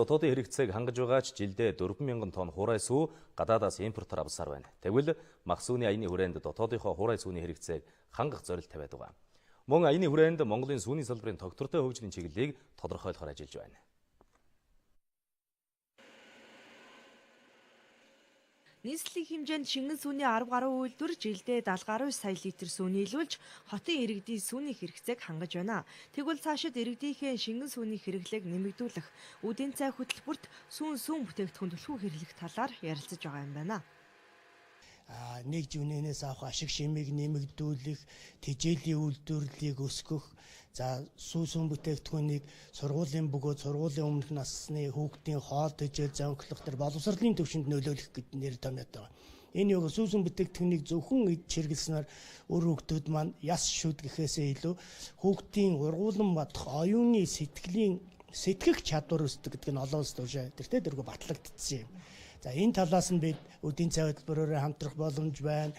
Дотоодын хэрэгцээг хангаж байгаач жилдээ 4,000 тонн хуурай сүү гадаадаас импортоор авсаар байна. Тэгвэл мах сүүний аяны хүрээнд дотоодынхоо хуурай сүүний хэрэгцээг хангах зорилт тавиад байгаа. Мөн аяны хүрээнд Монголын сүүний салбарын тогтвортой хөгжлийн чиглэлийг тодорхойлохоор ажиллаж байна. Нийслэлийн хэмжээнд шингэн сүүний 10 гаруй үйлдвэр жилдээ 70 гаруй сая литр сүү нийлүүлж хотын иргэдийн сүүний хэрэгцээг хангаж байна. Тэгвэл цаашид иргэдийнхээ шингэн сүүний хэрэглээг нэмэгдүүлэх, үдийн цай хөтөлбөрт сүүн бүтээгдэхүүн түлхүү хэрэглэх талаар ярилцаж байгаа юм байна. Нэг жүнээс авах ашиг шимийг нэмэгдүүлэх, тэжээлийн үйлдвэрлэлийг өсгөх, сүүн бүтээгдэхүүнийг сургуулийн бөгөөд сургуулийн өмнөх насны хүүхдийн хоол тэжээл зовлох төр боловсролын төвшөнд нөлөөлөх гэдэг нэр томьёот байгаа. Энэ яг сүүн бүтээгдэхүүнийг зөвхөн чиргэлснээр өр хүүхдүүд маань яс шүд гэхээсээ илүү хүүхдийн ургуулсан бодох оюуны сэтгэх чадвар өсдөг гэдэг нь олон улс туушаа тэртээ дөрвө батлагдсан юм. Энэ талаас нь бид үдийн цай хөтөлбөрөөр хамтрах боломж байна.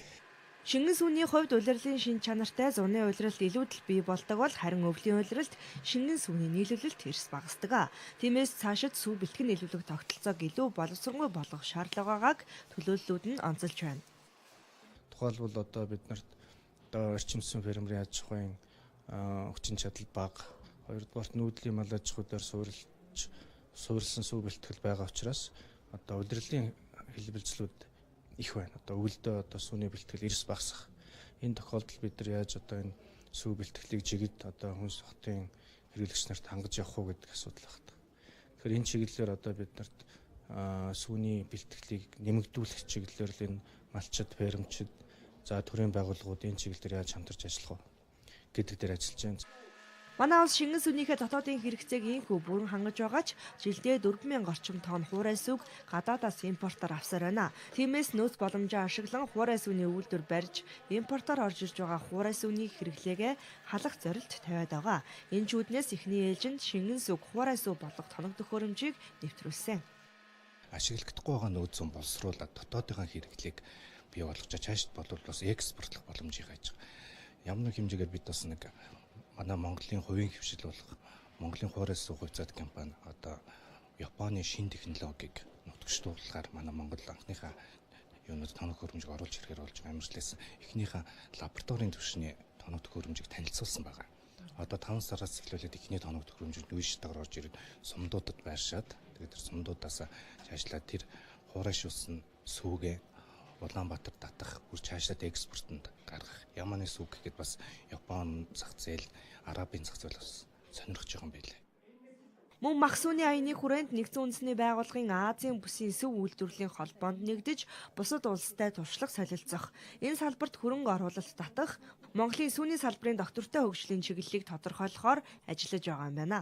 Шингэн сүүний хувьд улирлын шин чанартай зуны улиралд илүүдэл бий болдог бол харин өвлийн улиралд шингэн сүүний нийлүүлэлт эрс багасдаг. Тиймээс цаашид сүү бэлтгэн нийлүүлэх тогтолцоог илүү боловсронгүй болгох шаардлага байгааг төлөөллүүд нь онцолж байна. Тухайлбал одоо бид нарт орчин сүм фермерийн аж ахуйн хүчин чадал бага, хоёрдугаарт нүүдлийн мал аж ахуйдаар суурилсан сүү бэлтгэл байгаа учраас одоо улирлын хэлбэлцлүүд их байна. Одоо өвөлдөө сүүний бэлтгэл эрс багасах. Энэ тохиолдолд бид нар яаж энэ сүү бэлтгэлийг жигэд хүнс хотын хэрэглэгч нарт хангаж явах уу гэдэг асуудал байна. Тэгэхээр энэ чиглэлээр бид нарт сүүний бэлтгэлийг нэмэгдүүлэх чиглэлээр л энэ малчид, фермчид, төрийн байгууллагууд энэ чиглэлээр яаж хамтарч ажиллах вэ гэдэг дээр ажиллаж байна. Манай улс шингэн сүнийхээ дотоодын хэрэгцээг ийхүү бүрэн хангаж байгаач жилдээ 4,000 орчим тонн хуурай сүүг гадаадаас импортоор авсаар байна. Тиймээс нөөц боломжоо ашиглан хуурай сүүний үйлдвэр барьж импортоор орж ирж байгаа хуурай сүүний хэрэглээгээ халах зорилт тавиад байгаа. Энэ ч үүднээс эхний ээлжинд шингэн сүг хуурай сүү болох тоног төхөөрөмжийг нэвтрүүлсэн. Ашиглагдахгүй байгаа нөөц зүүн боловсруулаад дотоодынхаа хэрэглээг бий болгож цаашд болвол бас экспортлох боломжийг хайж байгаа. Ямар нэг хэмжээгээр бид бас манай Монголын хувийн хвшил болох Монголын хуурай сүү хувьцаат компани Японы шин технологиг нутагшлуулахаар манай Монгол анхныхаа тоног хөрөмжийг оруулж ирэхээр болж байгаа амжилтлаас эхнийхээ лабораторийн түвшний тоног хөрөмжийг танилцуулсан байгаа. 5 сараас эхлүүлээд эхний тоног хөрөмжөнд үйштэйгээр орж ирээд сумдуудад байршаад тэгээд сумдуудаас цаашлаад тэр хуурай шүүлсэн сүүгээ Улаанбаатар татах, бүр цаашдаа экспортод гаргах. Яманы сүүг гэхэд бас Япон зах зээл, Арабын зах зээл бас сонирхож байгаа юм байлээ. Мөн мах сүүний аяны хүрээнд нэгдсэн үндэсний байгууллагын Азийн бүсийн сүв үйлдвэрлэлийн холбоонд нэгдэж, бусад улстай туршлага солилцох, энэ салбарт хөрөнгө оруулалт татах, Монголын сүүний салбарын доктортой хөгжлийн чиглэлийг тодорхойлохоор ажиллаж байгаа юм байна.